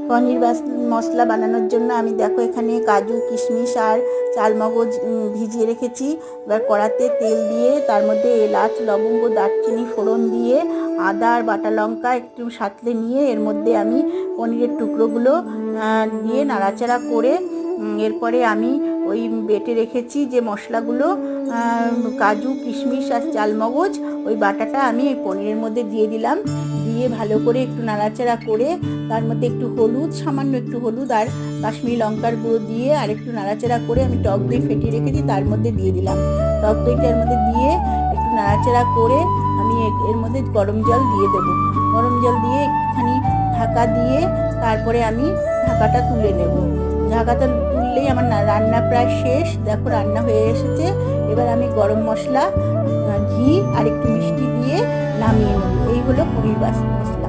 পনির মশলা বানানোর জন্য আমি দেখো এখানে কাজু কিশমিশ আর চালমগজ ভিজিয়ে রেখেছি। এবার কড়াতে তেল দিয়ে তার মধ্যে এলাচ লবঙ্গ দারচিনি ফোড়ন দিয়ে আদা আর বাটা লঙ্কা একটু সাঁতলে নিয়ে এর মধ্যে আমি পনিরের টুকরোগুলো দিয়ে নাড়াচাড়া করে এরপরে আমি ওই বেটে রেখেছি যে মশলাগুলো কাজু কিশমিশ আর চালমগজ ওই বাটাটা আমি এই পনিরের মধ্যে দিয়ে দিলাম। দিয়ে ভালো করে একটু নাড়াচাড়া করে তার মধ্যে একটু হলুদ সামান্য একটু হলুদ আর কাশ্মীরি লঙ্কার গুঁড়ো দিয়ে আর একটু নাড়াচাড়া করে আমি টক দই ফেটিয়ে রেখেছি তার মধ্যে দিয়ে দিলাম। টক দইটার মধ্যে দিয়ে একটু নাড়াচাড়া করে আমি এর মধ্যে গরম জল দিয়ে দেবো। গরম জল দিয়ে একটুখানি ঢাকা দিয়ে তারপরে আমি ঢাকাটা তুলে নেব। ঢাকাটা তুললেই আমার রান্না প্রায় শেষ। দেখো রান্না হয়ে এসেছে। এবার আমি গরম মশলা ঘি আর একটু মিষ্টি দিয়ে নামিয়ে নেব। এই হলো পনির মশলা।